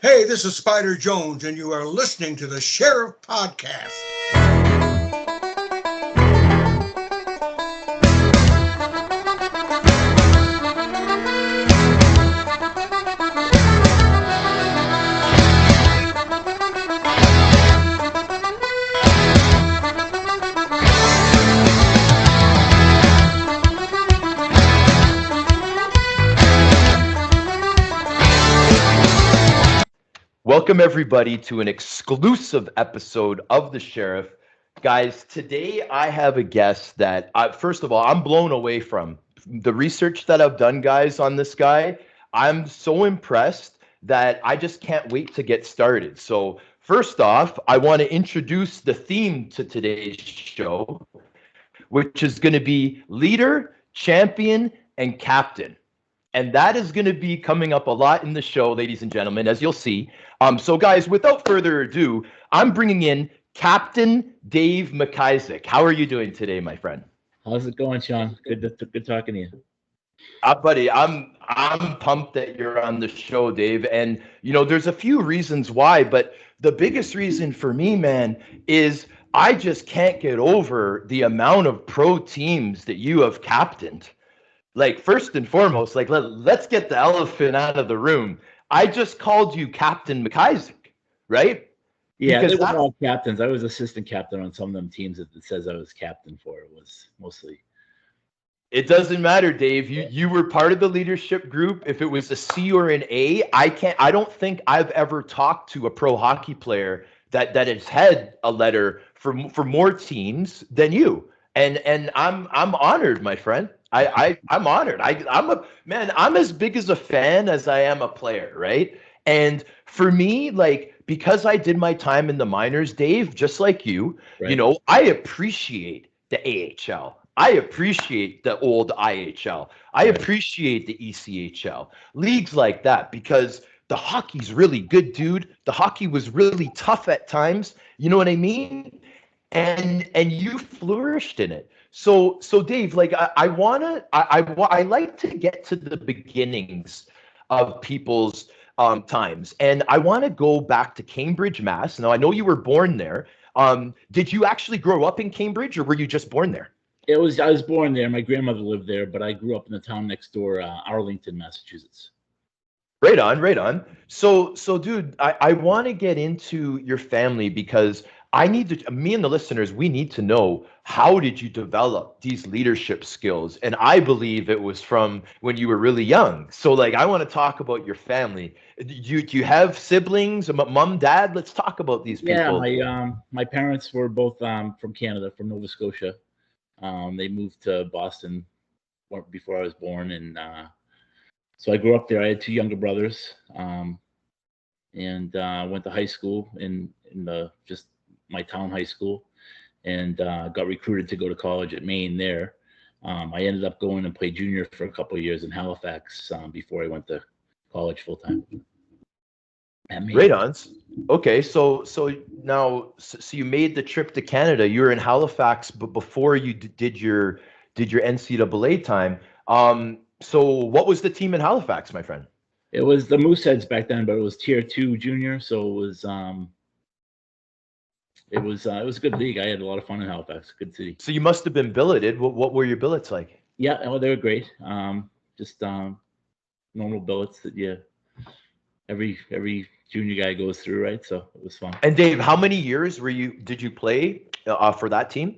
Hey, this is Spider Jones, and you are listening to the Sheriff Podcast. Welcome, everybody, to an exclusive episode of The Sheriff. Guys, today I have a guest that, first of all, I'm blown away from. The research that I've done, guys, on this guy, I'm so impressed that I just can't wait to get started. So, first off, I want to introduce the theme to today's show, which is going to be leader, champion, and captain. And that is going to be coming up a lot in the show, ladies and gentlemen, as you'll see. So, guys, without further ado, I'm bringing in Captain Dave MacIsaac. How are you doing today, my friend? How's it going, Sean? Good talking to you. Buddy, I'm pumped that you're on the show, Dave. And there's a few reasons why, but the biggest reason for me, man, is I just can't get over the amount of pro teams that you have captained. Like, first and foremost, like let's get the elephant out of the room. I just called you Captain MacIsaac, right? Yeah, they were all captains. I was assistant captain on some of them teams that it says I was captain for. It was mostly. It doesn't matter, Dave. You were part of the leadership group. If it was a C or an A, I don't think I've ever talked to a pro hockey player that has had a letter for more teams than you. And I'm honored, my friend. I'm honored. I'm as big as a fan as I am a player, right? And for me, like, because I did my time in the minors, Dave, just like you, right. I appreciate the AHL. I appreciate the old IHL. I appreciate the ECHL. Leagues like that, because the hockey's really good, dude. The hockey was really tough at times. You know what I mean? And you flourished in it. So Dave, like, I like to get to the beginnings of people's times, and I want to go back to Cambridge, Mass. Now, I know you were born there. Did you actually grow up in Cambridge, or were you just born there? I was born there. My grandmother lived there, but I grew up in the town next door, Arlington, Massachusetts. Right on. So dude, I want to get into your family, because me and the listeners, we need to know, how did you develop these leadership skills? And I believe it was from when you were really young. So, like, I want to talk about your family. Do you have siblings, mom, dad? Let's talk about these people. Yeah, my parents were both from Canada, from Nova Scotia. They moved to Boston before I was born, and so I grew up there. I had two younger brothers, and went to high school in just my town high school, and got recruited to go to college at Maine there. I ended up going and played junior for a couple of years in Halifax before I went to college full time. Right on. Okay, so now, so you made the trip to Canada. You were in Halifax, but before you did your NCAA time. So what was the team in Halifax, my friend? It was the Mooseheads back then, but it was Tier 2 junior, so it was a good league. I had a lot of fun in Halifax. Good city. So you must have been billeted. What were your billets like? Yeah, they were great. Just normal billets that every junior guy goes through, right? So it was fun. And Dave, how many years did you play for that team?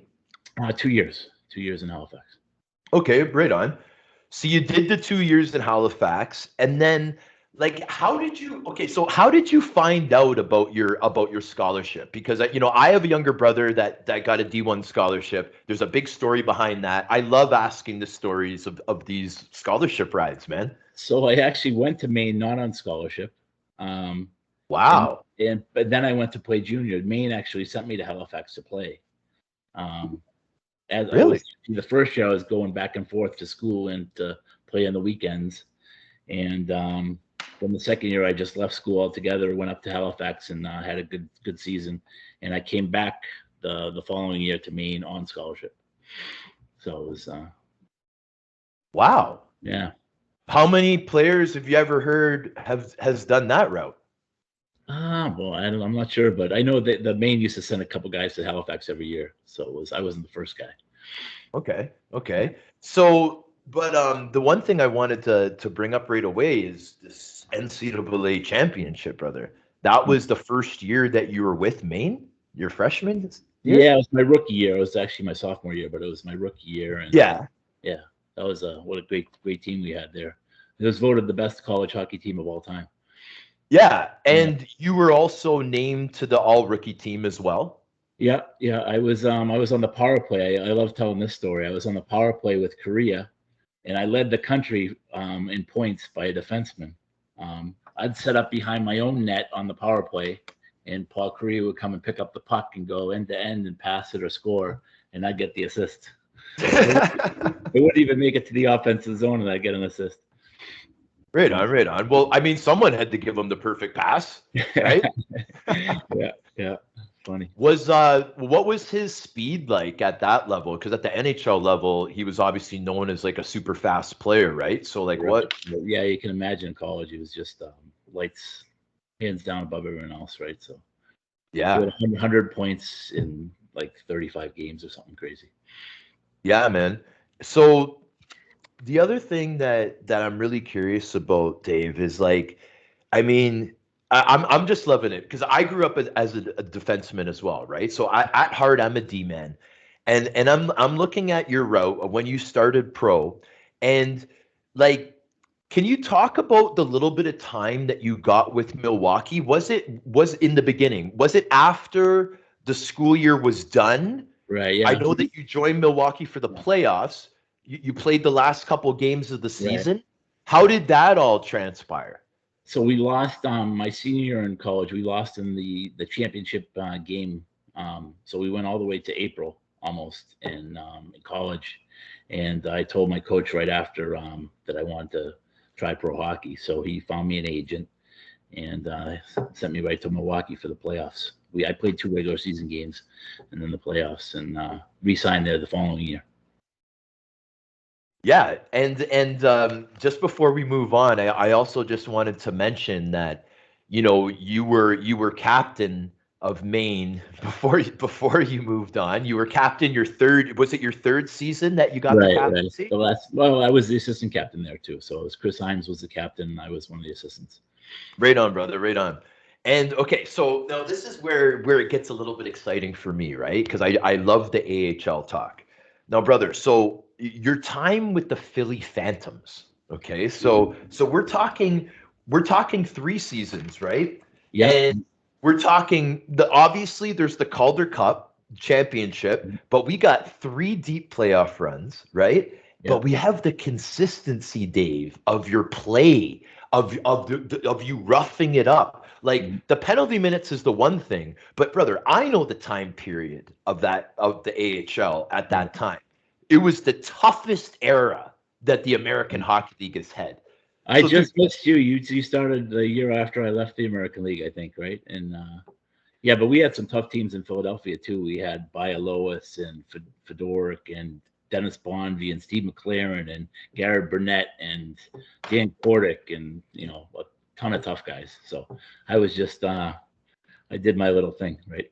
2 years. 2 years in Halifax. Okay, right on. So you did the 2 years in Halifax, and then, like, how did you find out about your scholarship? Because I have a younger brother that got a D1 scholarship. There's a big story behind that. I love asking the stories of these scholarship rides, man. So I actually went to Maine not on scholarship. Wow. But then I went to play junior. Maine actually sent me to Halifax to play. Really? The first year I was going back and forth to school and to play on the weekends, and then the second year I just left school altogether, went up to Halifax, and had a good season, and I came back the following year to Maine on scholarship. So it was wow. Yeah. How many players have you ever heard has done that route? Well, I'm not sure, but I know that the Maine used to send a couple guys to Halifax every year, so I wasn't the first guy. Okay. Okay. So, but the one thing I wanted to bring up right away is this NCAA championship, brother. That was the first year that you were with Maine, your freshman year? Yeah, it was my rookie year. It was actually my sophomore year, but it was my rookie year, and Yeah. yeah, that was what a great team we had there. It was voted the best college hockey team of all time. Yeah. Yeah. And you were also named to the all rookie team as well. Yeah, yeah. I was on the power play. I love telling this story. I was on the power play with Korea, and I led the country in points by a defenseman. I'd set up behind my own net on the power play, and Paul Korea would come and pick up the puck and go end to end and pass it or score, and I'd get the assist. It wouldn't even make it to the offensive zone, and I'd get an assist. Right on, right on. Well, I mean, someone had to give him the perfect pass, right? Yeah. Funny. What was his speed like at that level? Because at the NHL level, he was obviously known as like a super fast player, right? So like what? Yeah, you can imagine in college, he was just lights, hands down above everyone else, right? So Yeah. he had 100 points in like 35 games or something crazy. Yeah, man. So the other thing that I'm really curious about, Dave, is like, I mean, I'm just loving it because I grew up as a defenseman as well, right? So at heart, I'm a D man, and I'm looking at your route of when you started pro, and like, can you talk about the little bit of time that you got with Milwaukee? Was in the beginning? Was it after the school year was done? Right. Yeah. I know that you joined Milwaukee for the playoffs. You played the last couple games of the season. Right. How did that all transpire? So we lost my senior year in college. We lost in the championship game. So we went all the way to April almost in college. And I told my coach right after that I wanted to try pro hockey. So he found me an agent and sent me right to Milwaukee for the playoffs. I played 2 regular season games and then the playoffs, and re-signed there the following year. Yeah, and just before we move on, I also just wanted to mention that, you know, you were captain of Maine before you moved on. You were captain your third. Was it your third season that you got the captaincy? Right. Well, I was the assistant captain there too. So it was Chris Himes was the captain, and I was one of the assistants. Right on, brother. Right on. And okay, so now this is where it gets a little bit exciting for me, right? Because I love the AHL talk. Now, brother, so your time with the Philly Phantoms, okay? So we're talking 3 seasons, right? Yeah. And we're talking obviously there's the Calder Cup championship, but we got 3 deep playoff runs, right? Yeah. But we have the consistency, Dave, of your play, of you roughing it up. Like the penalty minutes is the one thing, but brother, I know the time period of the AHL at that time. It was the toughest era that the American Hockey League has had. I just missed you. You started the year after I left the American League, I think, right? And yeah, but we had some tough teams in Philadelphia too. We had Bialowas and Fedoric and Dennis Bonvie and Steve McLaren and Garrett Burnett and Dan Kordic and, you know, a ton of tough guys. So I was just I did my little thing, right?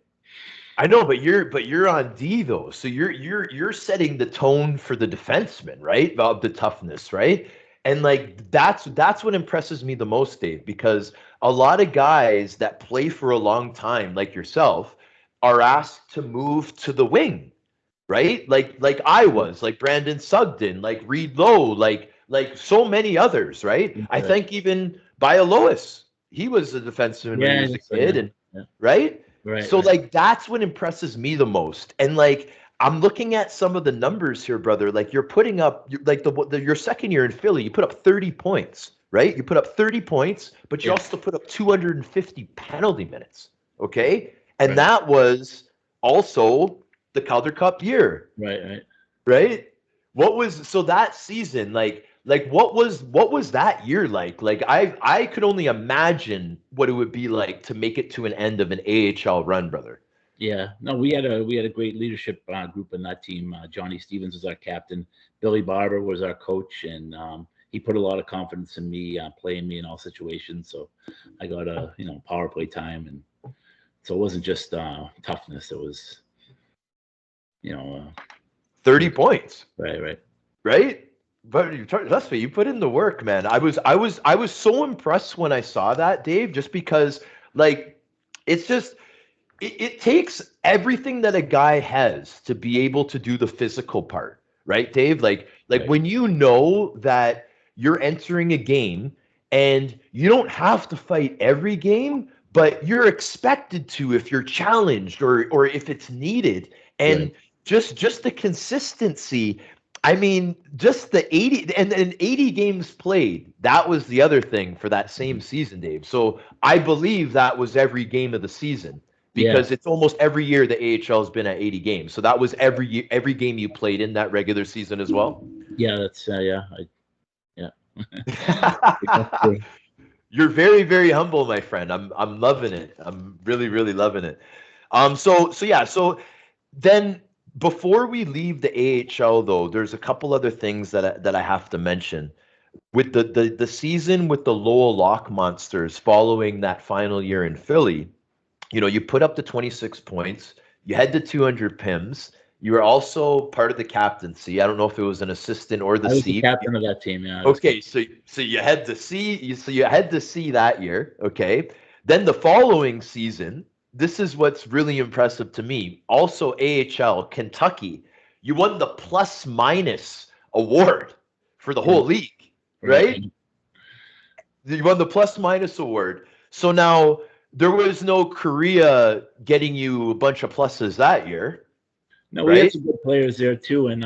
I know, but you're on D though, so you're setting the tone for the defenseman, right? Of the toughness, right? And like that's what impresses me the most, Dave, because a lot of guys that play for a long time, like yourself, are asked to move to the wing, right? Like I was, like Brandon Sugden, like Reed Lowe, like so many others, right? I think even Bialowas, he was a defenseman when he was a kid, and right? Right. So like that's what impresses me the most. And like I'm looking at some of the numbers here, brother. Like you're putting up like your second year in Philly, you put up 30 points, right? You put up 30 points, but you also put up 250 penalty minutes. Okay? And that was also the Calder Cup year. Right? What was so that season like what was that year like? Like I could only imagine what it would be like to make it to an end of an AHL run, brother. Yeah, no, we had a great leadership group in that team. Johnny Stevens was our captain. Billy Barber was our coach, and he put a lot of confidence in me, playing me in all situations. So I got a power play time, and so it wasn't just toughness. It was 30 points. Right. But that's what you put in the work, man. I was so impressed when I saw that, Dave, just because like it's just it takes everything that a guy has to be able to do the physical part, right, Dave? Like Right. when you know that you're entering a game and you don't have to fight every game, but you're expected to if you're challenged or if it's needed. And Right. just the consistency. I mean, just the 80 and 80 games played. That was the other thing for that same season, Dave. So I believe that was every game of the season because it's almost every year the AHL has been at 80 games. So that was every game you played in that regular season as well. Yeah, that's yeah. You're very, very humble, my friend. I'm loving it. I'm really, really loving it. So then before we leave the AHL though, there's a couple other things that I have to mention. With the season with the Lowell Lock Monsters following that final year in Philly, you put up the 26 points, you had the 200 PIMs, you were also part of the captaincy. I don't know if it was an assistant or the I was C. the captain of that team. Yeah. Okay, so you had the C, so you had the C that year. Okay, then the following season, this is what's really impressive to me. Also AHL Kentucky, you won the plus minus award for the whole league, right? You won the plus minus award. So now there was no Korea getting you a bunch of pluses that year. No, we had some good players there too, and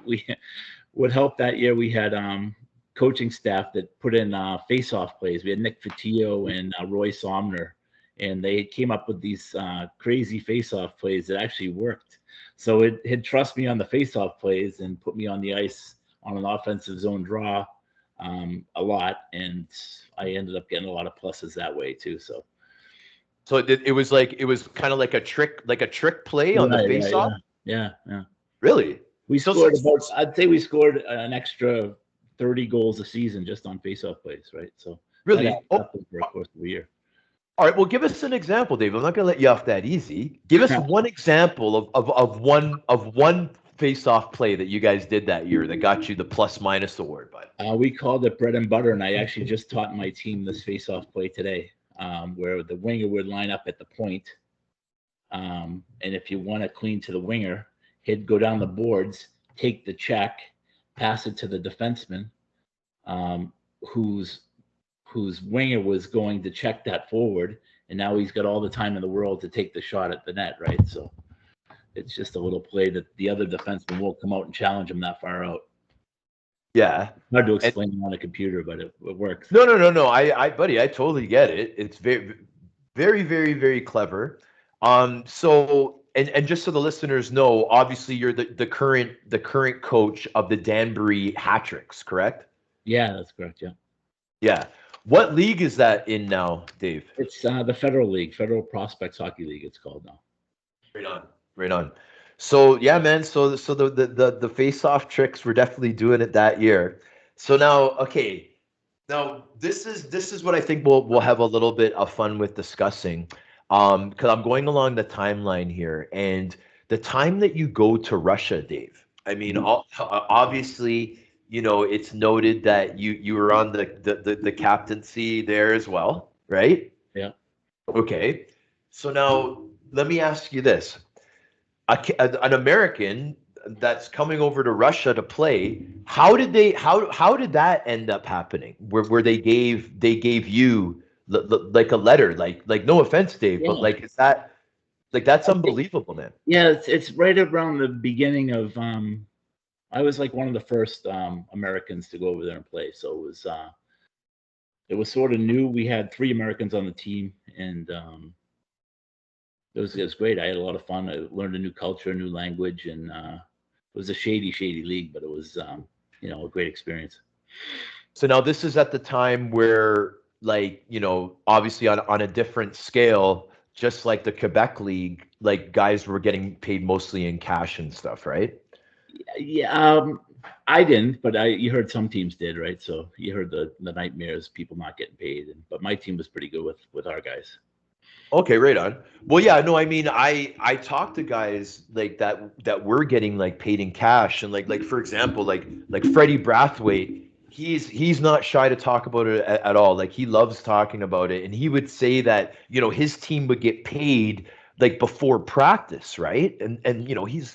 we what helped that year, we had coaching staff that put in face-off plays. We had Nick Fatillo and Roy Somner, and they came up with these crazy face-off plays that actually worked. So it had trust me on the face-off plays and put me on the ice on an offensive zone draw a lot, and I ended up getting a lot of pluses that way too. So it was kind of like a trick play on the face-off. Yeah. Really? We scored I'd say we scored an extra 30 goals a season just on face-off plays, right? So really, for the course of the year. All right, well, give us an example, Dave. I'm not going to let you off that easy. Give us one example of one face-off play that you guys did that year that got you the plus minus award, bud. We called it bread and butter, and I actually just taught my team this face-off play today, where the winger would line up at the point, and if you want to clean to the winger, he'd go down the boards, take the check, pass it to the defenseman, whose winger was going to check that forward, and now he's got all the time in the world to take the shot at the net, right? So it's just a little play that the other defenseman won't come out and challenge him that far out. Yeah. Hard to explain on a computer, but it works. No. Buddy, I totally get it. It's very, very, very, very clever. So and just so the listeners know, obviously you're the current coach of the Danbury Hat-Tricks, correct? Yeah, that's correct. Yeah. Yeah. What league is that in now, Dave? It's the Federal League, Federal Prospects Hockey League. It's called now. Right on. So yeah, man. So the face-off tricks, we're definitely doing it that year. So now, okay. Now this is what I think we'll have a little bit of fun with discussing. Because I'm going along the timeline here, and the time that you go to Russia, Dave. I mean, obviously, it's noted that you were on the captaincy there as well, right? Yeah. Okay. So now let me ask you this: an American that's coming over to Russia to play, how did that end up happening? Where they gave you like a letter, like no offense, Dave, but like is that that's unbelievable, man. Yeah, it's right around the beginning of I was like one of the first Americans to go over there and play, so it was sort of new. We had 3 Americans on the team, and it was great. I had a lot of fun. I learned a new culture, a new language, and it was a shady league, but it was a great experience. So now this is at the time where, like, obviously on a different scale, just like the Quebec League, like guys were getting paid mostly in cash and stuff, right? Yeah. I didn't, but you heard some teams did, right? So you heard the nightmares, people not getting paid, but my team was pretty good with our guys. Okay, right on. Well, yeah, no, I mean, I talked to guys like that were getting like paid in cash, and like for example, like Freddie Brathwaite, he's not shy to talk about it at all. Like he loves talking about it, and he would say that his team would get paid like before practice, right? And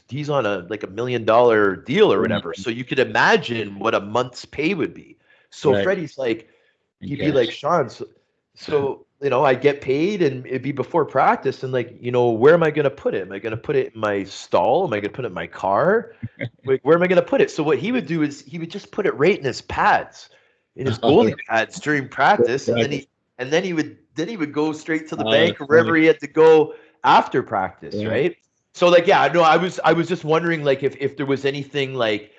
he's on a like $1 million deal or whatever, so you could imagine what a month's pay would be. So Right. Freddie's like, In he'd be like, cash. Sean, so I get paid and it'd be before practice, and like, where am I going to put it? Am I going to put it in my stall? Am I going to put it in my car? Like, where am I going to put it? So what he would do is he would just put it right in his pads, in his goalie pads during practice, and then he would go straight to the bank or wherever he had to go after practice, right? So like, yeah, no, I was just wondering like if there was anything like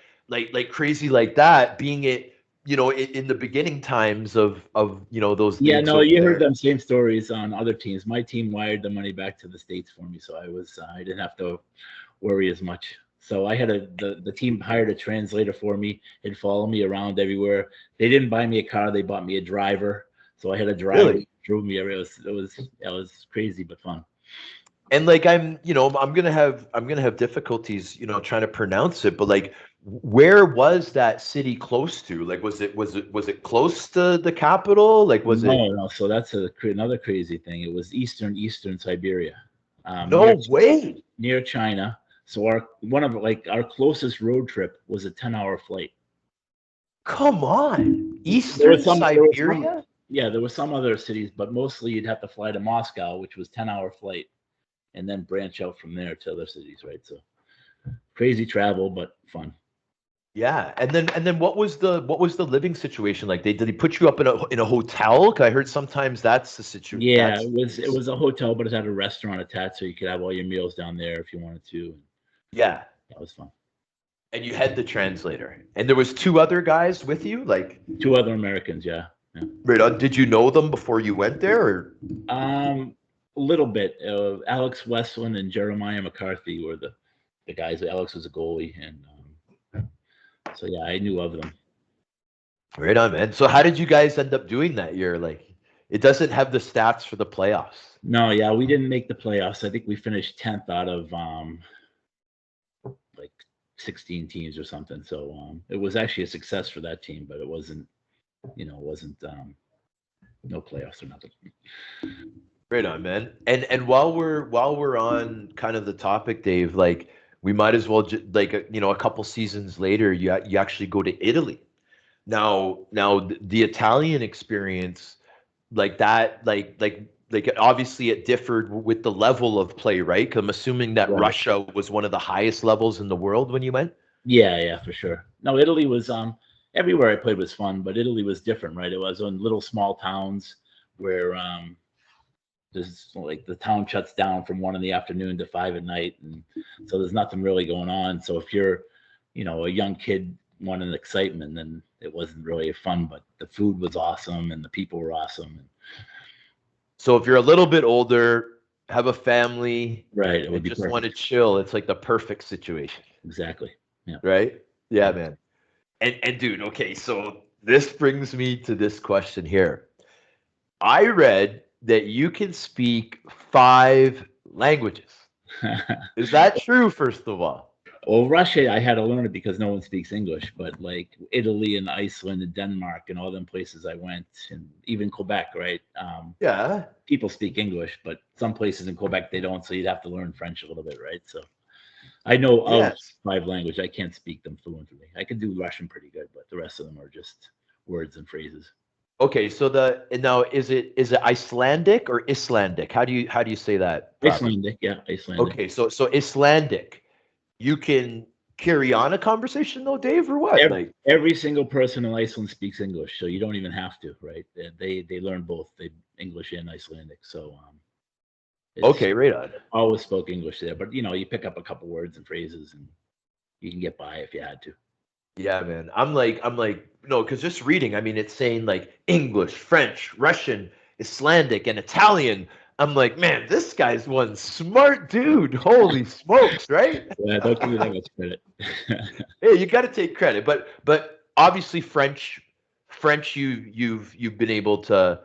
crazy like that, being it in the beginning times of those Yeah, leagues no, over you there. heard them same stories on other teams. My team wired the money back to the States for me, so I didn't have to worry as much. So I had the team hired a translator for me. He'd follow me around everywhere. They didn't buy me a car; they bought me a driver. So I had a driver who drove me everywhere. It was crazy but fun. And like I'm gonna have difficulties trying to pronounce it, but like, where was that city close to? Like, was it close to the capital? Like, was it? No. So that's another crazy thing. It was eastern Siberia, No way. near China. So our closest road trip was a 10-hour flight. Come on, There Eastern was Siberia. there were some other cities, but mostly you'd have to fly to Moscow, which was 10-hour flight, and then branch out from there to other cities, right? So crazy travel, but fun. Yeah, and then what was the living situation like? Did he put you up in a hotel? 'Cause I heard sometimes that's the situation. Yeah, it was a hotel, but it had a restaurant attached, so you could have all your meals down there if you wanted to. Yeah, That was fun. and you had the translator, and there was two other guys with you, like Two other Americans, yeah. right on. Did you know them before you went there, or? A little bit. Alex Westland and Jeremiah McCarthy were the guys. Alex was a goalie, and so yeah, I knew of them. Right on, man. So how did you guys end up doing that year? Like, it doesn't have the stats for the playoffs. No, yeah, we didn't make the playoffs. I think we finished 10th out of like 16 teams or something. So it was actually a success for that team, but it wasn't no playoffs or nothing. Right on, man. And while we're on kind of the topic, Dave, like, we might as well like a couple seasons later, you actually go to Italy. Now the Italian experience, like that, like obviously it differed with the level of play, right? 'Cause I'm assuming that Right. Russia was one of the highest levels in the world when you went. Yeah, for sure. No, Italy was everywhere I played was fun, but Italy was different, right? It was in little small towns where there's like the town shuts down from 1 PM to 5 PM, and so there's nothing really going on. So if you're, a young kid wanting excitement, then it wasn't really fun. But the food was awesome and the people were awesome. So if you're a little bit older, have a family, Right, it would and be just perfect. want to chill, it's like the perfect situation. Exactly. Yeah. Right? Yeah, man. And dude, okay, so this brings me to this question here. I read that you can speak 5 languages. Is that true, first of all? Well, Russia, I had to learn it because no one speaks English, but like Italy and Iceland and Denmark and all them places I went, and even Quebec, right? Yeah. People speak English, but some places in Quebec they don't, so you'd have to learn French a little bit, right? So I know of Yes. 5 languages. I can't speak them fluently. I can do Russian pretty good, but the rest of them are just words and phrases. Okay, so now is it Icelandic or Icelandic? How do you say that properly? Icelandic, yeah, Icelandic. Okay, so Icelandic. You can carry on a conversation though, Dave, or what? Like, Every single person in Iceland speaks English, so you don't even have to, right? They learn both, English and Icelandic. So okay, right on. always spoke English there, but you pick up a couple words and phrases, and you can get by if you had to. Yeah, man. I'm like, no, because just reading, I mean, it's saying like English, French, Russian, Icelandic, and Italian. I'm like, man, this guy's one smart dude. Holy smokes, right? Yeah, don't give me that much credit. Hey, you got to take credit, but obviously French, you've been able to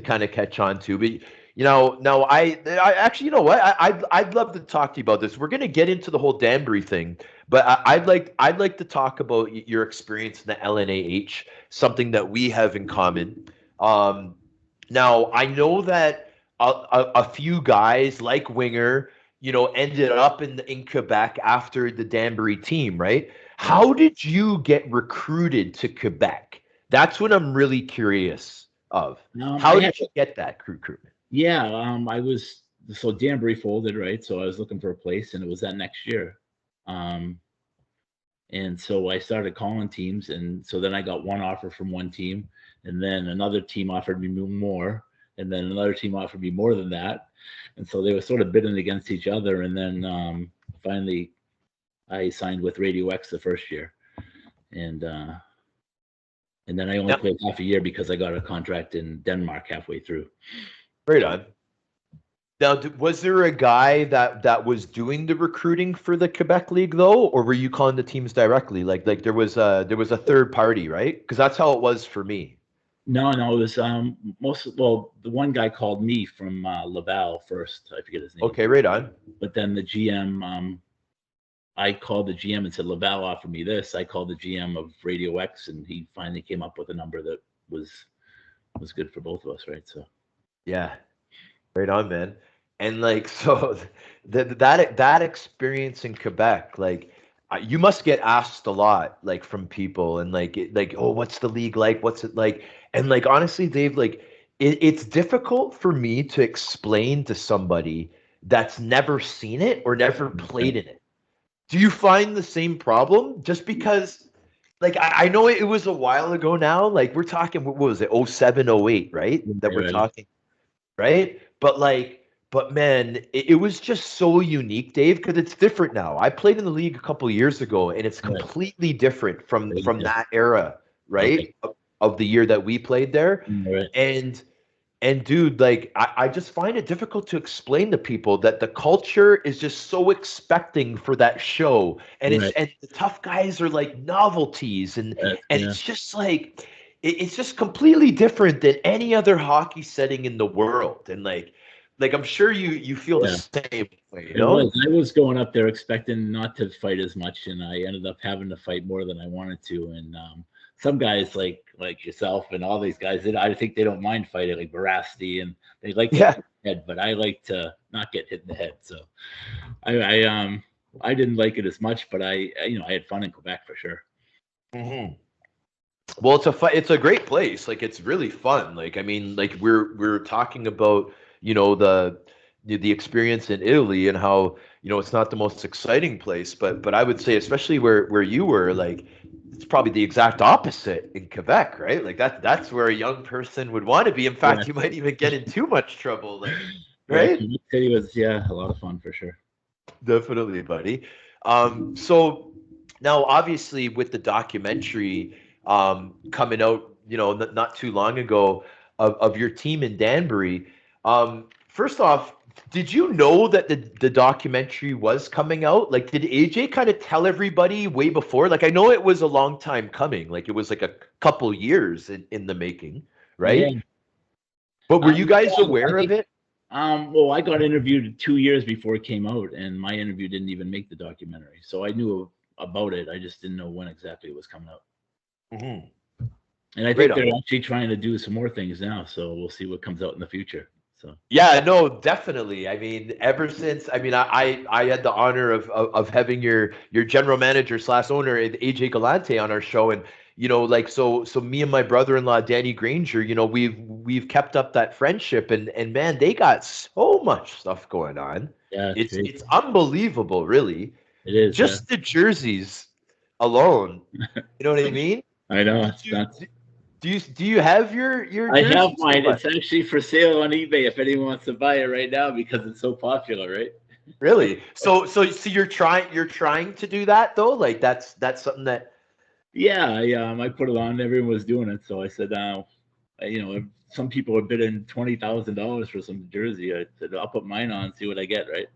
kind of catch on to. But now I actually, you know what? I'd love to talk to you about this. We're gonna get into the whole Danbury thing, but I'd like to talk about your experience in the LNAH, something that we have in common. Um, Now I know that a few guys like Winger, ended up in Quebec after the Danbury team, right? How did you get recruited to Quebec? That's what I'm really curious of. How I had, did you get that recruitment? yeah, I was, so Danbury folded, right? So I was looking for a place, and it was that next year. And so I started calling teams, and so then I got one offer from one team, and then another team offered me more, and then another team offered me more than that, and so they were sort of bidding against each other. And then finally, I signed with Radio X the first year, and then I only Yeah, played half a year because I got a contract in Denmark halfway through. right on. Now, was there a guy that was doing the recruiting for the Quebec League though, or were you calling the teams directly? Like there was a third party, right? Because that's how it was for me. No, it was the one guy called me from Laval first. I forget his name, Okay, right on. but then the GM, I called the GM and said Laval offered me this. I called the GM of Radio X, and he finally came up with a number that was good for both of us, right? So Yeah, right on, man. And like so, that experience in Quebec, like you must get asked a lot, like from people, and like, oh, what's the league like? What's it like? And like honestly, Dave, like it's difficult for me to explain to somebody that's never seen it or never played in it. Do you find the same problem? Just because, like, I know it was a while ago now. Like, we're talking, what was it, 07, 08, right? That we're right, talking, right? But man, it was just so unique, Dave, because it's different now. I played in the league a couple years ago, and it's right, completely different from yeah, that era, okay, right? Of the year that we played there. right, And dude, like I just find it difficult to explain to people that the culture is just so expecting for that show. right, And the tough guys are like novelties, and yeah, it's just like it's just completely different than any other hockey setting in the world. And like I'm sure you feel the yeah. same way, It was. I was going up there expecting not to fight as much, and I ended up having to fight more than I wanted to. And some guys like yourself and all these guys, I think they don't mind fighting, like Veracity, and they like getting Yeah. hit in the head. But I like to not get hit in the head, so I didn't like it as much, but I had fun in Quebec for sure. Hmm. Well, it's a great place. Like it's really fun. Like I mean, like we're talking about, the experience in Italy and how, it's not the most exciting place, but I would say especially where you were, like it's probably the exact opposite in Quebec, right? Like that's where a young person would want to be. In Yeah, fact, you might even get in too much trouble, like, yeah. right? Quebec City was a lot of fun for sure. Definitely, buddy. So now, obviously, with the documentary coming out, not too long ago of your team in Danbury, first off, did you know that the documentary was coming out? Like, did AJ kind of tell everybody way before? Like, I know it was a long time coming. Like, it was like a couple years in the making, Yeah. right? But were you guys I aware of think it? well, I got interviewed 2 years before it came out, and my interview didn't even make the documentary. So I knew about it. I just didn't know when exactly it was coming out. Hmm. And I Right think on. they're actually trying to do some more things now. So we'll see what comes out in the future. So Yeah, no, definitely. I mean, ever since, I mean, I had the honor of having your general manager slash owner AJ Galante on our show, and like so me and my brother-in-law Danny Granger, we've kept up that friendship, and man, they got so much stuff going on. yeah, it's It's great. it's unbelievable, really. It is. Yeah, Just the jerseys alone. You know what I mean? I know. Did It's you nuts. do you have your I have jerseys or mine. what? It's actually for sale on eBay if anyone wants to buy it right now because it's so popular, right? Really? So you're trying to do that though? Like that's something that Yeah, I put it on. Everyone was doing it, so I said, some people are bidding $20,000 for some jersey. I said I'll put mine on, see what I get. Right.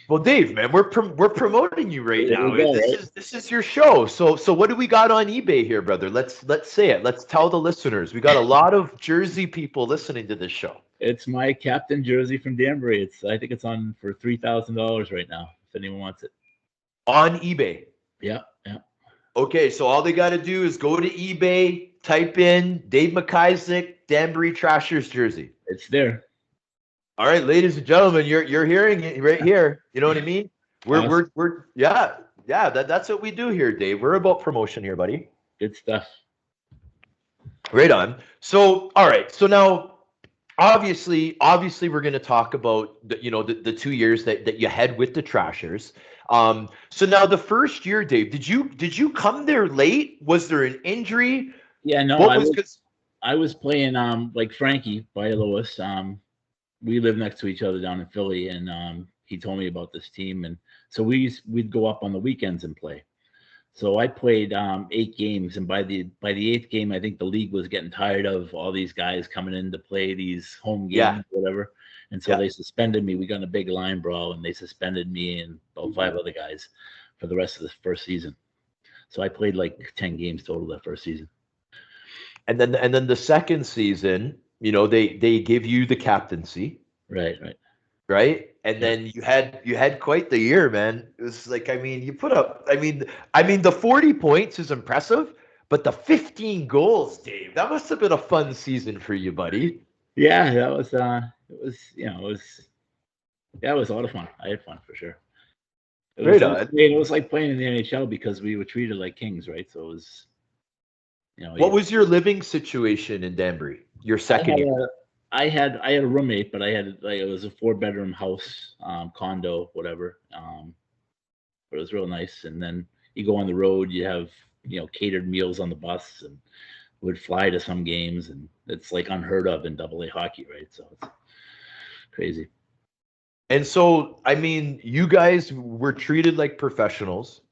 Well, Dave, man, we're promoting you right There now. we go, This is your show. So what do we got on eBay here, brother? Let's say it. Let's tell the listeners. We got a lot of Jersey people listening to this show. It's my captain jersey from Danbury. I think it's on for $3,000 right now. If anyone wants it. On eBay. Yeah, yeah. Okay, so all they got to do is go to eBay, type in Dave MacIsaac, Danbury Trashers jersey. It's there. All right, ladies and gentlemen, you're hearing it right here. You know what I mean? We're that's what we do here, Dave. We're about promotion here, buddy. Good stuff. Right on. So, all right. So now, obviously, we're going to talk about the 2 years that you had with the Trashers. So now the first year, Dave, did you come there late? Was there an injury? Yeah, no, I was playing like Frankie by Lewis. We live next to each other down in Philly, and he told me about this team, and so we'd go up on the weekends and play. So I played 8 games, and by the 8th game, I think the league was getting tired of all these guys coming in to play these home games, whatever. And so they suspended me. We got in a big line brawl, and they suspended me and about 5 other guys for the rest of the first season. So I played like 10 games total that first season. And then the second season, they give you the captaincy. Right. And then you had quite the year, man. It was like, I mean, you put up, I mean, the 40 points is impressive, but the 15 goals, Dave, that must have been a fun season for you, buddy. Yeah, that was, it was a lot of fun. I had fun for sure. It was like playing in the NHL because we were treated like kings, right? So it was, What was your living situation in Danbury? Your second year? I had a roommate, but it was a 4-bedroom house, condo, whatever. But it was real nice. And then you go on the road, you have, catered meals on the bus, and would fly to some games, and it's like unheard of in AA hockey, right? So it's crazy. And so, I mean, you guys were treated like professionals.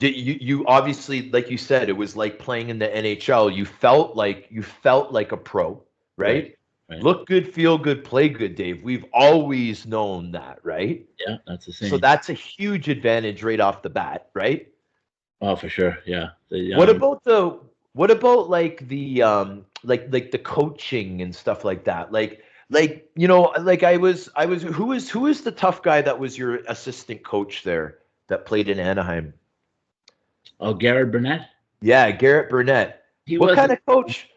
Did you obviously, like you said, it was like playing in the NHL. You felt like a pro, right? Right. Look good, feel good, play good, Dave. We've always known that, right? Yeah, that's the same. So that's a huge advantage right off the bat, right? Oh, for sure. Yeah. What about like the like the coaching and stuff like that? Like I was who is the tough guy that was your assistant coach there that played in Anaheim? Oh, Garrett Burnett? Yeah, Garrett Burnett. What kind of coach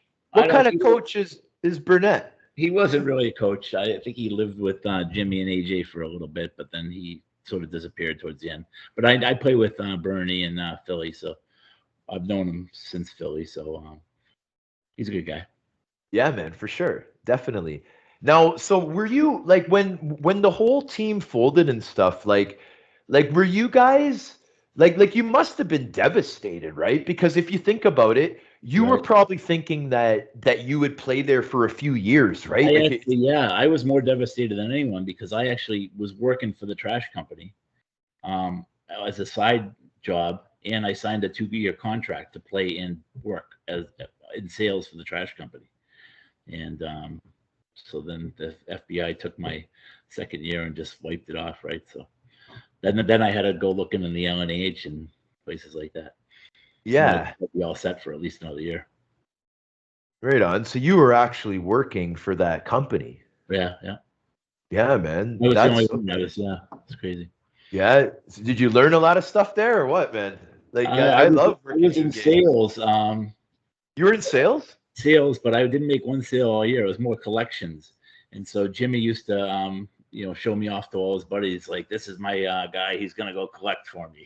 is Burnett? He wasn't really a coach. I think he lived with Jimmy and AJ for a little bit, but then he sort of disappeared towards the end. But I play with Bernie in Philly, so I've known him since Philly. So he's a good guy. Yeah, man, for sure, definitely. Now, so were you like when the whole team folded and stuff? Like were you guys like you must have been devastated, right? Because if you think about it, you were probably thinking that you would play there for a few years, right? I was more devastated than anyone because I actually was working for the trash company as a side job, and I signed a 2-year contract to play and work in sales for the trash company. And so then the FBI took my second year and just wiped it off, right? So then I had to go looking in the LNAH and places like that. Yeah. So be all set for at least another year. Right on. So you were actually working for that company. Yeah. Yeah, man. I was the only one notice. Yeah, it's crazy. Yeah. Did you learn a lot of stuff there or what, man? Like I love working. I was in sales. You were in sales? Sales, but I didn't make one sale all year. It was more collections. And so Jimmy used to show me off to all his buddies, like, this is my guy, he's gonna go collect for me.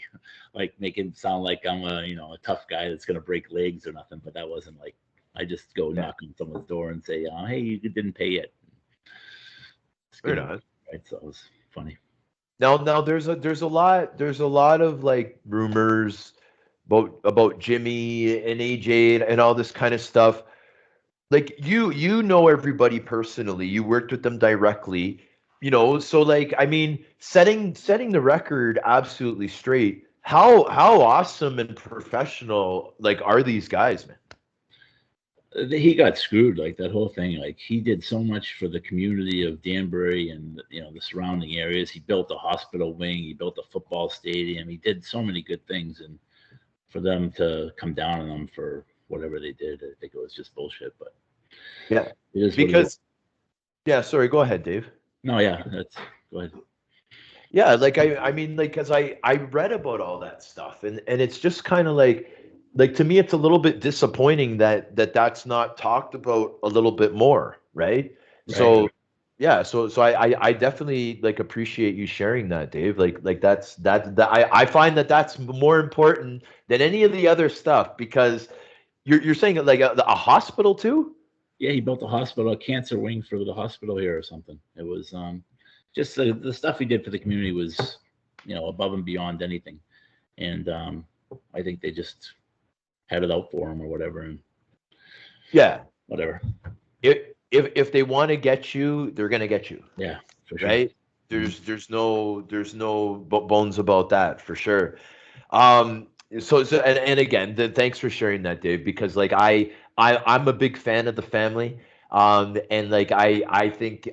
Like, make him sound like I'm a tough guy that's gonna break legs or nothing. But that wasn't like, I just go knock on someone's door and say, hey, you didn't pay yet. Right, so it was funny. Now there's a lot of like rumors about Jimmy and AJ and all this kind of stuff. Like you know everybody personally, you worked with them directly. So like, I mean, setting the record absolutely straight. How awesome and professional like are these guys, man? He got screwed, like that whole thing. Like he did so much for the community of Danbury and the surrounding areas. He built a hospital wing. He built a football stadium. He did so many good things, and for them to come down on them for whatever they did, I think it was just bullshit. But Yeah, it is because yeah. Sorry, go ahead, Dave. no, yeah, go ahead. Yeah, like I mean, like, cause I read about all that stuff, and it's just kind of like to me, it's a little bit disappointing that's not talked about a little bit more, right? So Right. yeah, so I definitely like appreciate you sharing that, Dave. Like that I find that's more important than any of the other stuff because you're saying like a hospital too? Yeah, he built a hospital, a cancer wing for the hospital here or something. It was just the stuff he did for the community was, above and beyond anything. And I think they just had it out for him or whatever, and Yeah. whatever. If they want to get you, they're gonna get you. Yeah, for sure. Right? There's no bones about that for sure. Um, so and again, thanks for sharing that, Dave, because like I'm a big fan of the family. And like I think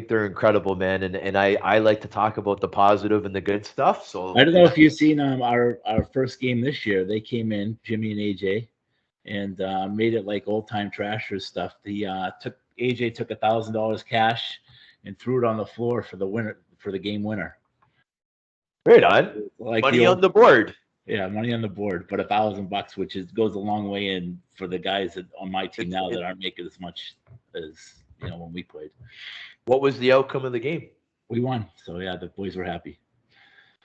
they're incredible, man, and I like to talk about the positive and the good stuff. I So don't know if you've seen our first game this year. They came in, Jimmy and AJ, and made it like old time trashers stuff. AJ took $1,000 cash and threw it on the floor for the game winner. right on. Like Money on the board. Yeah, money on the board, but $1,000, which goes a long way in for the guys on my team now that aren't making as much as when we played. What was the outcome of the game? We won, so yeah, the boys were happy.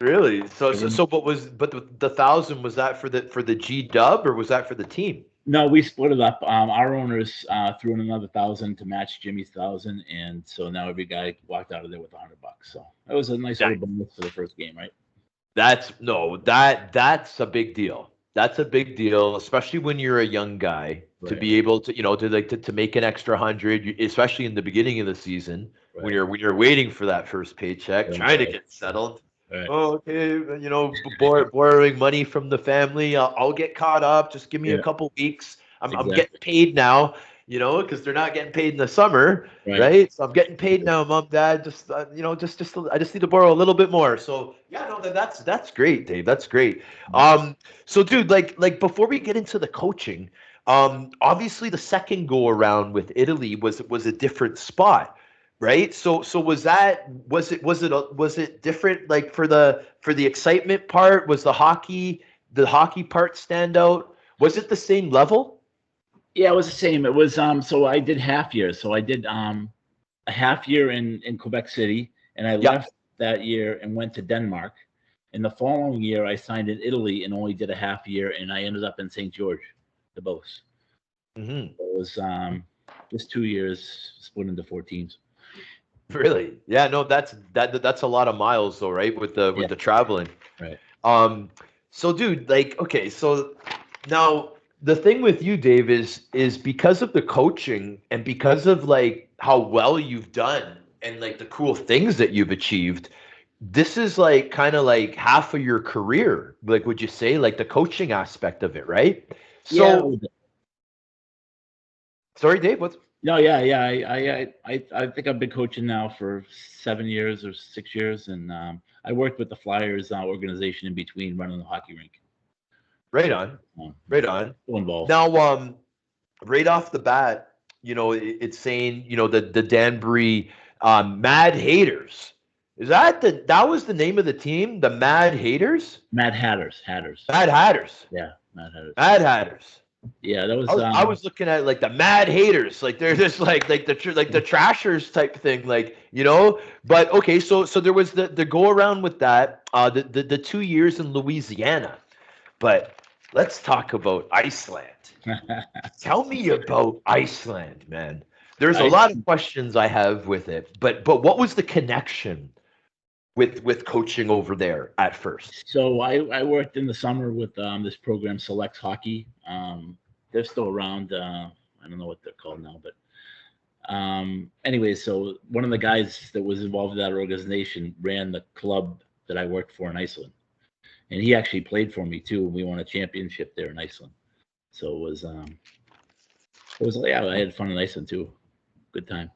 Really? But the 1,000, was that for the G Dub or was that for the team? No, we split it up. Our owners threw in another 1,000 to match Jimmy's 1,000, and so now every guy walked out of there with $100. So it was a nice little bonus for the first game, right? That's a big deal. That's a big deal, especially when you're a young guy to be able to, to make an extra 100, especially in the beginning of the season when you're waiting for that first paycheck, trying to get settled. Right. Oh, okay, borrowing money from the family. I'll get caught up. Just give me a couple weeks. I'm getting paid now, because they're not getting paid in the summer, right? So I'm getting paid now, Mom, Dad. Just I just need to borrow a little bit more. So yeah, no, that's great, Dave. That's great. So dude, like before we get into the coaching, obviously the second go around with Italy was a different spot. Right. So was it different, like for the excitement part? Was the hockey part stand out? Was it the same level? Yeah, it was the same. It was so I did half years. So I did a half year in Quebec City, and I left that year and went to Denmark. And the following year I signed in Italy and only did a half year, and I ended up in St. George, the Beauce. Mm-hmm. It was just 2 years split into 4 teams. Really? Yeah, no, that's a lot of miles though, right? With the traveling. Right. So dude, like, okay, so now the thing with you, Dave, is because of the coaching and because of like how well you've done and like the cool things that you've achieved, this is like kind of like half of your career. Like, would you say, like the coaching aspect of it, right? So sorry, Dave, what's No, yeah. I think I've been coaching now for 7 years or 6 years, and I worked with the Flyers organization in between running the hockey rink. Right on. Right on. Still involved. Now, right off the bat, it's saying, the Danbury Mad Haters. Is that was the name of the team? The Mad Haters? Mad Hatters. Mad Hatters. Yeah, Mad Hatters. Mad Hatters. Yeah, that was. I was looking at like the Mad Haters, like they're just like the trashers type thing, like But okay, so there was the go around with that, the 2 years in Louisiana, but let's talk about Iceland. Tell me about Iceland, man. There's a lot of questions I have with it, but what was the connection with coaching over there at first? So I worked in the summer with this program, Selects Hockey. They're still around. I don't know what they're called now, but anyway, so one of the guys that was involved in that organization ran the club that I worked for in Iceland, and he actually played for me too. And we won a championship there in Iceland. So it it was yeah, I had fun in Iceland too. Good times.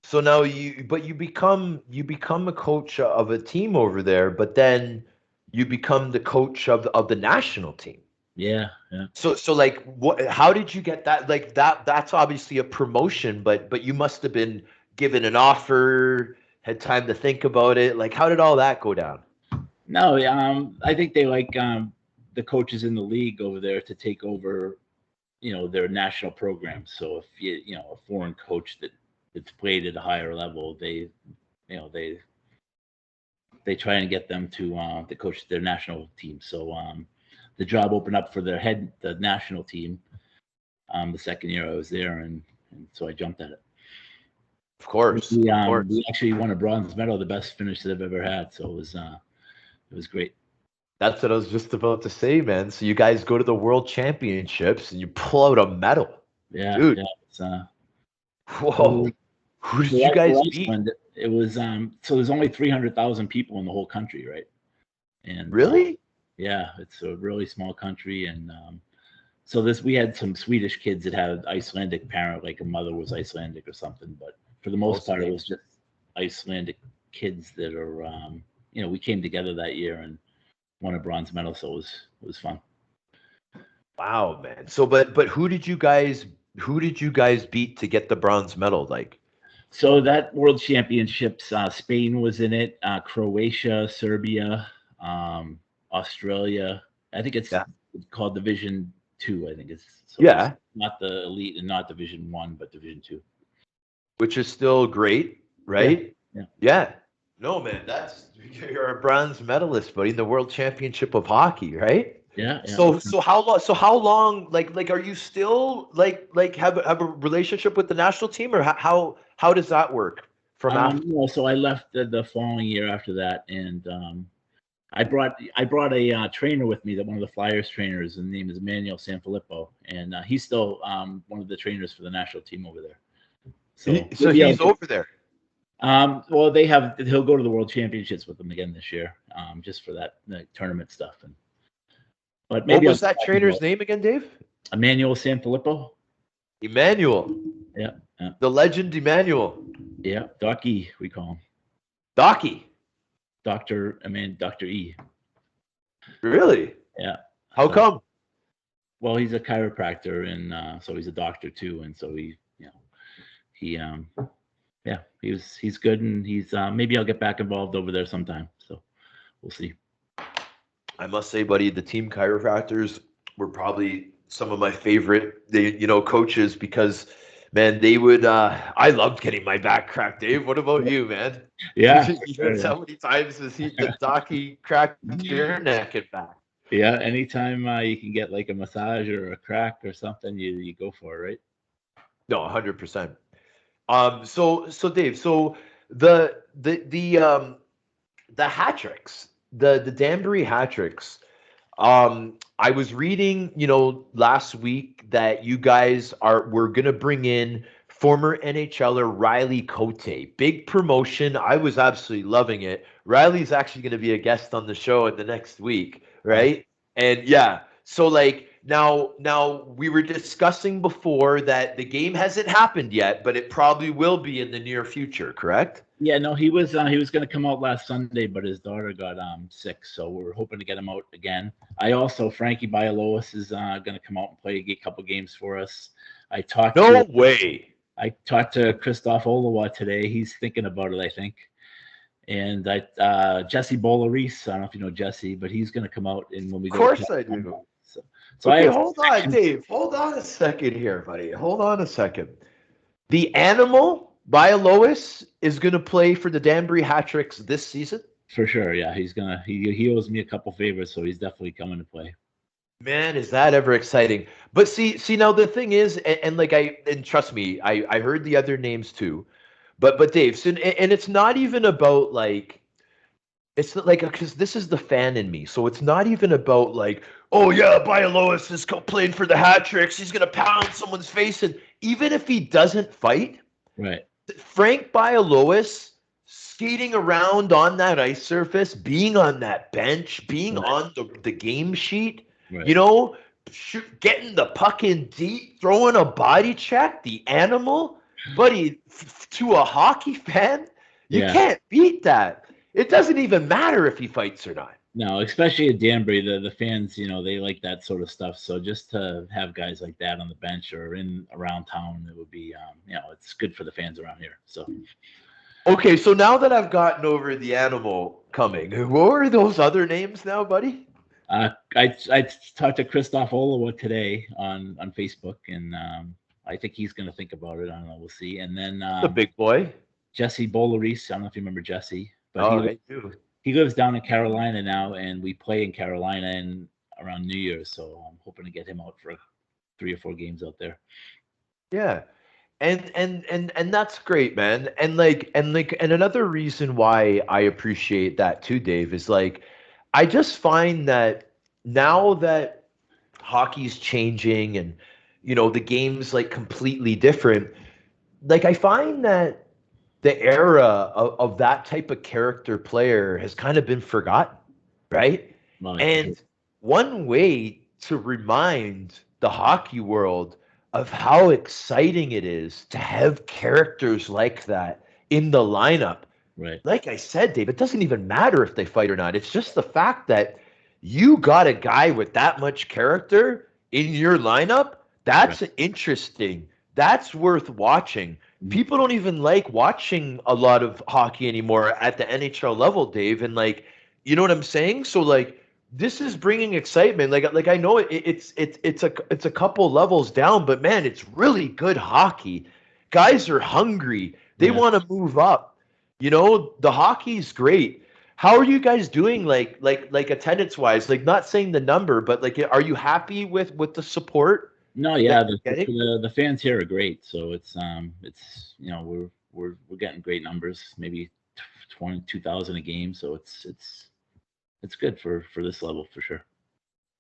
So now you become a coach of a team over there, but then you become the coach of the national team. Yeah, yeah. So like what? How did you get that? Like that's obviously a promotion, but you must have been given an offer, had time to think about it. Like how did all that go down? No, I think they like the coaches in the league over there to take over, their national programs. So if a foreign coach that's played at a higher level, they try and get them to coach their national team. So the job opened up for the national team. The second year I was there, and so I jumped at it. Of course, We, of course. we actually won a bronze medal, the best finish that I've ever had. So it was great. That's what I was just about to say, man. So you guys go to the World Championships and you pull out a medal. Yeah, dude. yeah. It's, whoa. Who did you guys beat? It was so there's only 300,000 people in the whole country, right? And really? Yeah, it's a really small country, and so we had some Swedish kids that had Icelandic parent, like a mother was Icelandic or something, but for the most part, it was just Icelandic kids that are we came together that year and won a bronze medal, so it was fun. Wow, man. So but who did you guys beat to get the bronze medal? Like, so that World Championships, Spain was in it, Croatia, Serbia, Australia. I think it's called Division 2. I think it's it's not the elite and not Division 1, but Division 2, which is still great, right? Yeah. No, man, you're a bronze medalist, buddy, in the World Championship of Hockey, right? Yeah. So how long like are you still like have a relationship with the national team, or how does that work from after? So I left the following year after that, and I brought a trainer with me, that one of the Flyers trainers. His name is Emmanuel Sanfilippo, and he's still one of the trainers for the national team over there. So he's over there. Well, he'll go to the World Championships with them again this year, just for that tournament stuff. But maybe what was that trainer's name again, Dave? Emmanuel Sanfilippo. Emmanuel. Yeah. The legend Emmanuel. Yeah, Docky, we call him. Docky. Dr. E. Really? Yeah. How come? Well, he's a chiropractor, and so he's a doctor too, and so he's good, and he's maybe I'll get back involved over there sometime. So we'll see. I must say, buddy, the team chiropractors were probably some of my favorite, coaches, because, man, they would. I loved getting my back cracked. Dave, what about you, man? Yeah. How many times has the Docky cracked your neck and back? Yeah. Anytime you can get like a massage or a crack or something, you go for it, right? No, 100%. So Dave, so the hat tricks, the Danbury hat tricks. I was reading, last week that you guys were gonna bring in former NHLer Riley Cote. Big promotion. I was absolutely loving it. Riley's actually gonna be a guest on the show in the next week, right? And yeah, so like now we were discussing before that the game hasn't happened yet, but it probably will be in the near future, correct? Yeah, no, he was going to come out last Sunday, but his daughter got sick, so we're hoping to get him out again. Frankie Bialowas is going to come out and play a couple games for us. I talked to Christoph Olawa today. He's thinking about it, I think. And Jesse Bolaris, I don't know if you know Jesse, but he's going to come out, and when we go. Of course I do. So okay, hold on, Dave. Hold on a second here, buddy. Hold on a second. The animal Bialowas is going to play for the Danbury Hat-Tricks this season? For sure, yeah. He owes me a couple favors, so he's definitely coming to play. Man, is that ever exciting. But see now the thing is, and trust me, I heard the other names too. But Dave, so, and it's not even about like, it's not like, because this is the fan in me. So it's not even about like, oh yeah, Bialowas is playing for the Hat-Tricks. He's going to pound someone's face. And even if he doesn't fight, right? Frank Bialowas skating around on that ice surface, being on that bench, being on the game sheet, getting the puck in deep, throwing a body check, the animal, buddy, to a hockey fan, you can't beat that. It doesn't even matter if he fights or not. No, especially at Danbury, the fans, they like that sort of stuff. So just to have guys like that on the bench or around town, it would be, it's good for the fans around here. So. Okay, so now that I've gotten over the animal coming, what were those other names now, buddy? I talked to Christoph Olawa today on Facebook, and I think he's going to think about it. I don't know. We'll see. And then The big boy. Jesse Bolaris. I don't know if you remember Jesse, but I do. He lives down in Carolina now, and we play in Carolina around New Year's. So I'm hoping to get him out for 3 or 4 games out there. Yeah. And that's great, man. And another reason why I appreciate that too, Dave, is like I just find that now that hockey's changing and the game's like completely different, like I find that the era of that type of character player has kind of been forgotten, right? And one way to remind the hockey world of how exciting it is to have characters like that in the lineup. Right. Like I said, Dave, it doesn't even matter if they fight or not. It's just the fact that you got a guy with that much character in your lineup. That's interesting. That's worth watching. People don't even like watching a lot of hockey anymore at the NHL level, Dave. And you know what I'm saying? So this is bringing excitement. Like I know it's a couple levels down, but man, it's really good hockey. Guys are hungry. They want to move up. The hockey's great. How are you guys doing like attendance wise? Like not saying the number, but are you happy with the support? No, yeah, the fans here are great. So it's we're getting great numbers, maybe 22,000 a game. So it's good for this level for sure.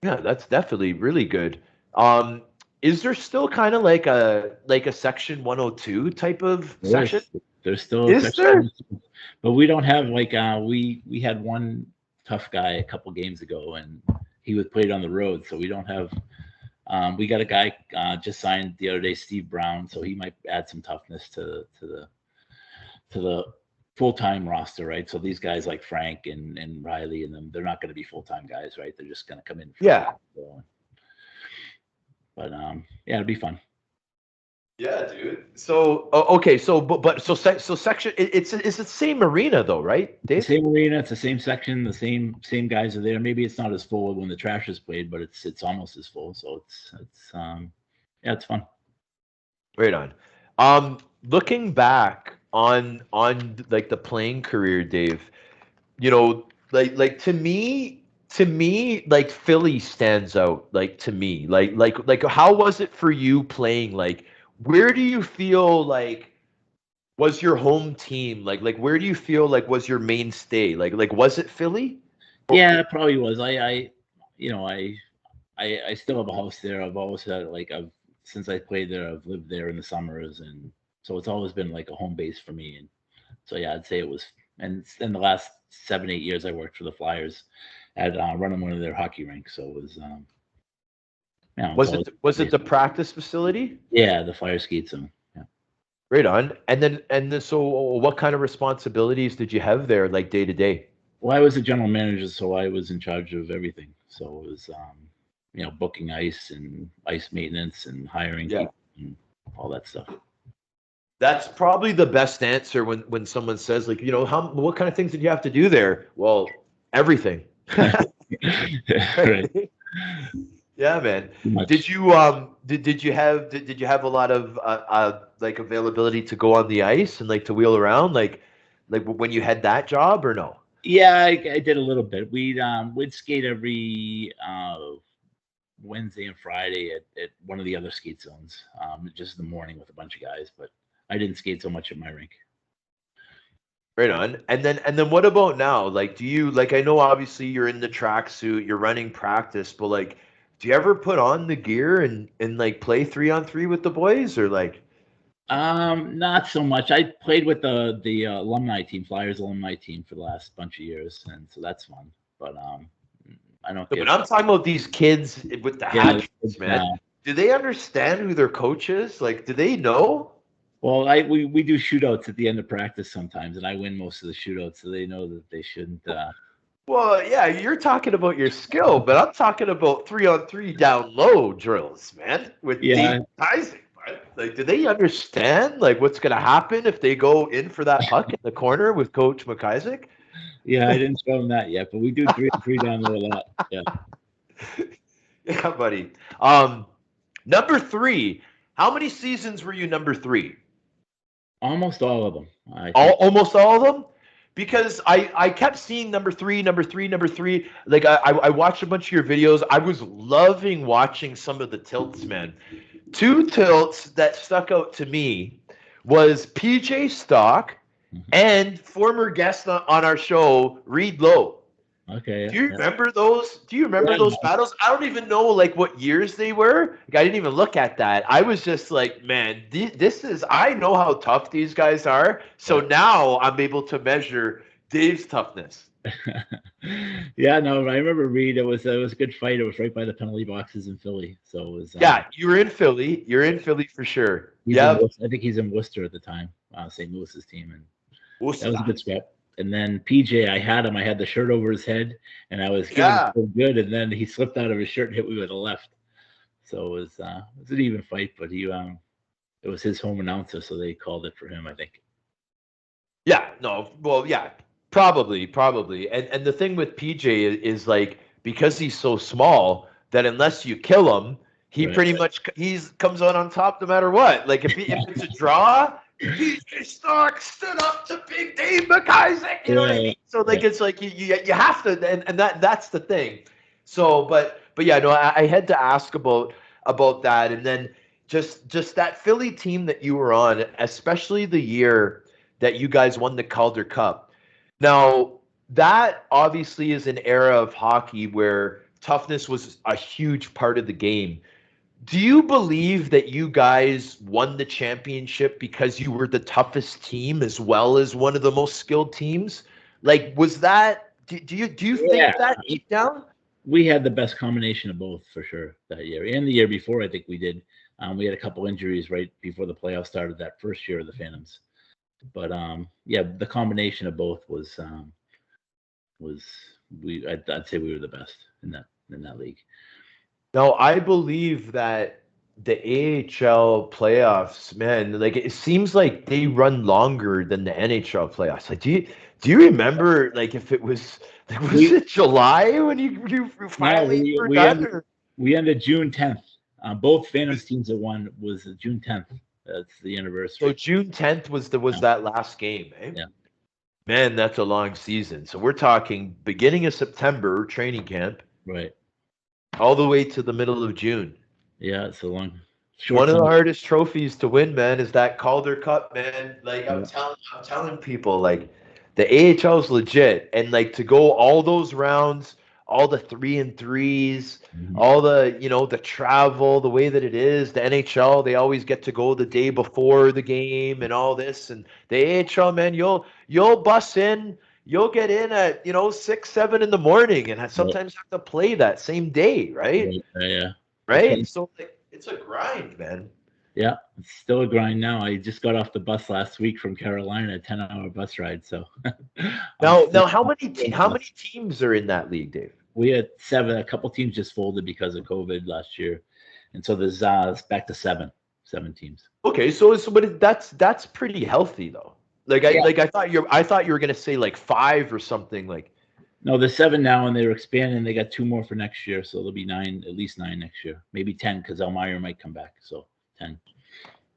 Yeah, that's definitely really good. Is there still kind of like a section 102 type of section? There's still a section, but we don't have we had one tough guy a couple games ago, and he was played on the road, so we don't have. We got a guy just signed the other day, Steve Brown, so he might add some toughness to the full-time roster, right? So these guys like Frank and Riley and them, they're not going to be full-time guys, right? They're just going to come in. But it'll be fun. Yeah, dude. So okay, so section it's the same arena though, right, Dave? The same arena, it's the same section, the same guys are there. Maybe it's not as full when the trash is played, but it's almost as full. So it's fun. Right on. Looking back on like the playing career, Dave, like to me like Philly stands out to me. Like how was it for you playing? Where do you feel was your home team? Like where do you feel was your mainstay? Like was it Philly? Yeah, it probably was. I still have a house there. I've always had since I played there, I've lived there in the summers, and so it's always been like a home base for me. And so yeah, I'd say it was. And in the last 7-8 years, I worked for the Flyers at running one of their hockey rinks. So it was. Was it the practice facility? Yeah, the Flyers skate zone. Yeah. Right on. So what kind of responsibilities did you have there, like day to day? Well, I was a general manager, so I was in charge of everything. So it was, booking ice and ice maintenance and hiring people and all that stuff. That's probably the best answer when someone says what kind of things did you have to do there? Well, everything. Right. Yeah, man. Did you have a lot of availability to go on the ice and to wheel around like when you had that job or no? Yeah, I did a little bit. We'd skate every Wednesday and Friday at one of the other skate zones, just in the morning with a bunch of guys. But I didn't skate so much at my rink. Right on. And then what about now? Do you I know obviously you're in the tracksuit, you're running practice, but do you ever put on the gear and play 3-on-3 with the boys or not so much. I played with the alumni team, Flyers alumni team, for the last bunch of years, and so that's fun. But I don't But give. I'm talking about these kids with the Yeah, hatchets, man. Do they understand who their coach is? Like, do they know? Well, we do shootouts at the end of practice sometimes, and I win most of the shootouts, so they know that they shouldn't. Well, yeah, you're talking about your skill, but I'm talking about 3-on-3 down low drills, man, with Yeah, Dave Isaac. Right? Like, do they understand like what's going to happen if they go in for that puck in the corner with Coach MacIsaac? yeah, I didn't show them that yet, but we do 3-on-3 down there a lot. Yeah. Yeah, buddy. Number 3. How many seasons were you number 3? Almost all of them. I think. Almost all of them, because I kept seeing number 3, number 3, number 3. Like I watched a bunch of your videos. I was loving watching some of the tilts, man. 2 tilts that stuck out to me was PJ Stock and former guest on our show, Reed Lowe. Okay. Do you remember those? Do you remember those battles? I don't even know like what years they were. Like, I didn't even look at that. I was just like, man, this is. I know how tough these guys are. So now I'm able to measure Dave's toughness. Yeah, no, I remember Reed. It was a good fight. It was right by the penalty boxes in Philly, so it was. Yeah, you were in Philly. You're in Philly for sure. Yeah, I think he's in Worcester at the time, St. Louis's team, and Worcester. that was a good scrap. And then PJ, I had him. I had the shirt over his head, and I was giving him so good. And then he slipped out of his shirt and hit me with the left. So it was an even fight, but it was his home announcer, so they called it for him, I think. Yeah. No. Well, yeah. Probably. And the thing with PJ is like, because he's so small that unless you kill him, he pretty much comes out on top no matter what. Like if it's a draw. PJ Stock stood up to Big Dave MacIsaac. You know what I mean? So like it's like you have to, and that's the thing. So but yeah, no, I had to ask about that, and then just that Philly team that you were on, especially the year that you guys won the Calder Cup. Now that obviously is an era of hockey where toughness was a huge part of the game. Do you believe that you guys won the championship because you were the toughest team as well as one of the most skilled teams? Like, was that? Do you think that deep down? We had the best combination of both for sure that year, and the year before. I think we did. We had a couple injuries right before the playoffs started that first year of the Phantoms, but yeah, the combination of both was I'd say we were the best in that league. No, I believe that the AHL playoffs, man, like it seems like they run longer than the NHL playoffs. Like, do you remember like if it was it July when you finally were done? We ended June 10th. Both Phantoms teams that won was June 10th. That's the anniversary. So June 10th was that last game, eh? Yeah. Man, that's a long season. So we're talking beginning of September training camp. Right. All the way to the middle of June. Yeah, it's a long. One of the hardest trophies to win, man, is that Calder Cup, man. Like I'm telling people, like the AHL is legit, and like to go all those rounds, all the 3-and-3s, all the the travel, the way that it is. The NHL, they always get to go the day before the game and all this, and the AHL, man, you'll bus in. You'll get in at 6, 7 in the morning, and sometimes have to play that same day, right? Yeah. Right. So it's a grind, man. Yeah, it's still a grind now. I just got off the bus last week from Carolina, a 10-hour bus ride. So now, how many teams are in that league, Dave? We had 7. A couple teams just folded because of COVID last year, and so there's back to 7 teams. Okay, but that's pretty healthy though. I thought you were gonna say like 5 or something like. No, there's 7 now, and they're expanding. They got 2 more for next year, so there'll be 9, at least 9 next year, maybe 10 because Elmira might come back. So 10.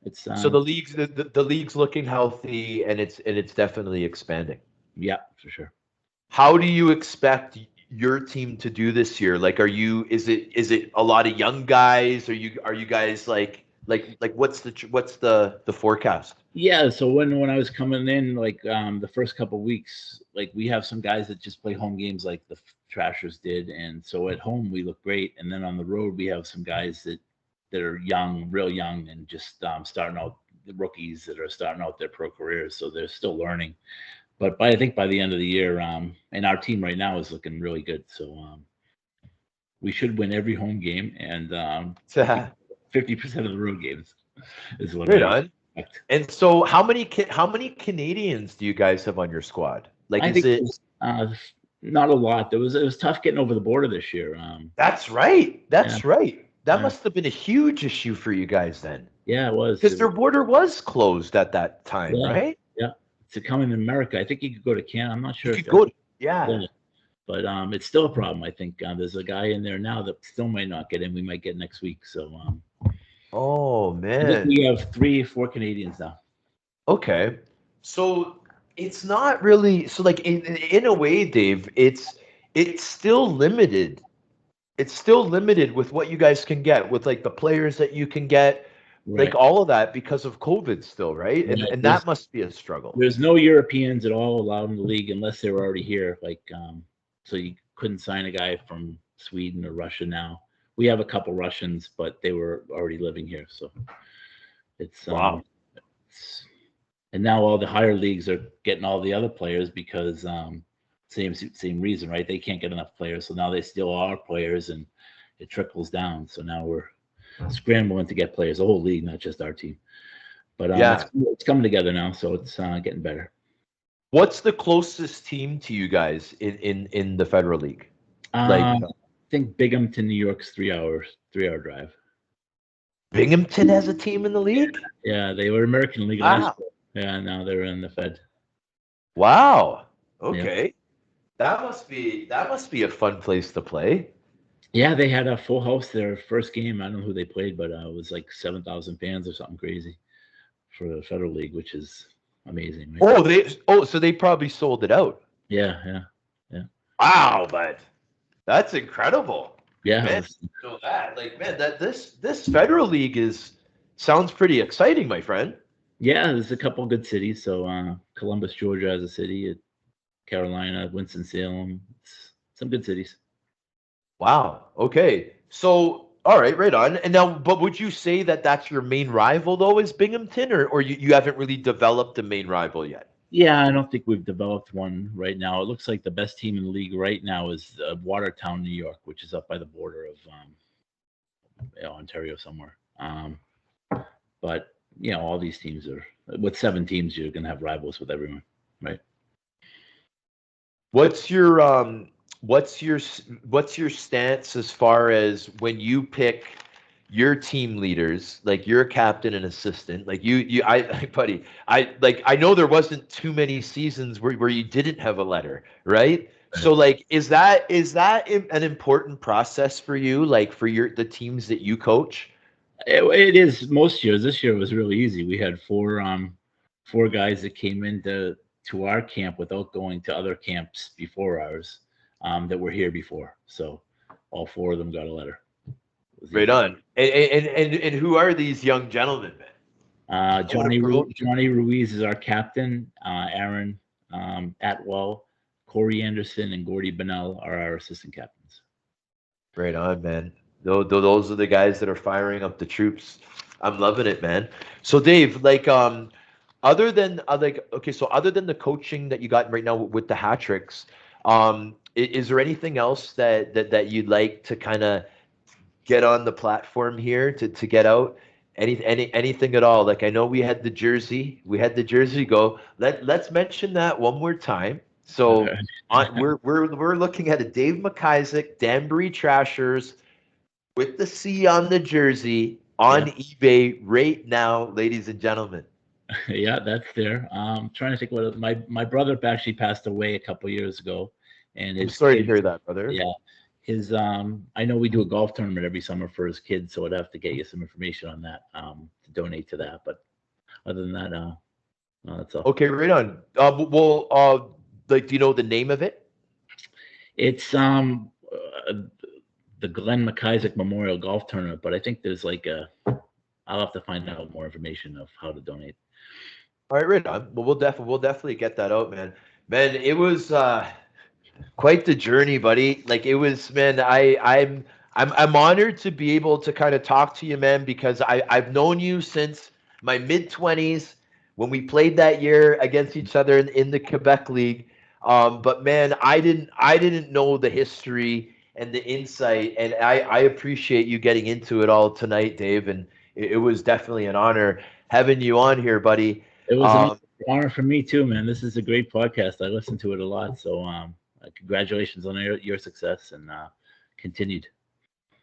It's so the league's looking healthy, and it's definitely expanding. Yeah, for sure. How do you expect your team to do this year? Like, is it a lot of young guys? Are you guys like what's the forecast? Yeah, so when I was coming in, like the first couple of weeks, like we have some guys that just play home games like the Trashers did, and so at home we look great, and then on the road we have some guys that are young, real young, and just starting out, the rookies that are starting out their pro careers, so they're still learning. But I think by the end of the year, and our team right now is looking really good. So we should win every home game, and 50% of the road games is what Right I on. expect. And so, how many Canadians do you guys have on your squad? Like, I is think it? there's, not a lot. It was tough getting over the border this year. That's right. Yeah, That's right. That yeah, must have been a huge issue for you guys then, yeah, it was. because their border was closed at that time, Yeah, right? yeah. To come in America, I think you could go to Canada. I'm not You sure if could go. yeah, Yeah. but it's still a problem. I think there's a guy in there now that still might not get in. We might get next week. So Oh I think man. we have 4 Canadians now. Okay. So it's not really so like in a way, Dave, it's still limited. It's still limited with what you guys can get with like the players that you can get, like Right. all of that because of COVID still, right? And Right. and that must be a struggle. There's no Europeans at all allowed in the league unless they were already here. Like, so you couldn't sign a guy from Sweden or Russia now. We have a couple Russians, but they were already living here. So it's Wow. and now all the higher leagues are getting all the other players because same reason, right? They can't get enough players, so now they steal our players, and it trickles down. So now we're scrambling to get players, the whole league, not just our team. But Yeah. it's coming together now, so it's getting better. What's the closest team to you guys in the Federal League? I think Binghamton, New York's 3 hour drive. Binghamton has a team in the league? Yeah, they were American League last year. Yeah, now they're in the Fed. Wow. Okay. That must be a fun place to play. Yeah, they had a full house their first game. I don't know who they played, but it was like 7,000 fans or something crazy for the Federal League, which is amazing. Right? So they probably sold it out. Yeah. Wow, but that's incredible. Yeah. Man, so that this Federal League sounds pretty exciting, my friend. Yeah, there's a couple good cities. So Columbus, Georgia as a city, Carolina, Winston-Salem, some good cities. Wow. Okay. So, all right, right on. And now, but would you say that that's your main rival though, is Binghamton, or you haven't really developed a main rival yet? Yeah, I don't think we've developed one right now. It looks like the best team in the league right now is Watertown, New York, which is up by the border of Ontario somewhere. But all these teams are with 7 teams. You're gonna have rivals with everyone, right? What's your stance as far as when you pick your team leaders, like your captain and assistant, like buddy, I know there wasn't too many seasons where you didn't have a letter, right? So like, is that an important process for you, like for the teams that you coach? It is most years. This year was really easy. We had 4 guys that came into our camp without going to other camps before ours, that were here before. So all 4 of them got a letter. Right on. And who are these young gentlemen, man? Johnny Ruiz is our captain. Aaron Atwell, Corey Anderson, and Gordy Bennell are our assistant captains. Right on, man. Those are the guys that are firing up the troops. I'm loving it, man. So Dave, like other than the coaching that you got right now with the hat tricks, is there anything else that you'd like to kind of get on the platform here to get out? Anything at all? Like, I know we had the jersey go. Let's mention that one more time. So we're looking at a Dave MacIsaac Danbury Trashers with the C on the jersey on eBay right now, ladies and gentlemen. Yeah, that's there. I'm trying to think what my brother actually passed away a couple years ago, and I'm sorry to hear that, brother. Yeah, his I know we do a golf tournament every summer for his kids, so I'd have to get you some information on that to donate to that. But other than that, that's all. Okay, right on. Like, do you know the name of it? It's the Glenn MacIsaac Memorial Golf Tournament, but I think there's like I'll have to find out more information of how to donate. All right, right on. Well, we'll definitely get that out, man. Man, it was quite the journey, buddy. Like, it was, man. I'm honored to be able to kind of talk to you, man, because I've known you since my mid-20s when we played that year against each other in the Quebec League. But man, I didn't know the history and the insight. And I appreciate you getting into it all tonight, Dave. And it was definitely an honor having you on here, buddy. It was an honor for me too, man. This is a great podcast. I listen to it a lot. So congratulations on your success and continued.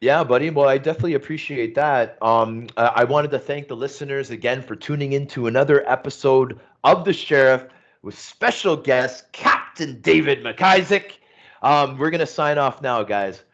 Yeah, buddy. Well, I definitely appreciate that. I wanted to thank the listeners again for tuning into another episode of The Sheriff with special guest Captain David MacIsaac. We're going to sign off now, guys.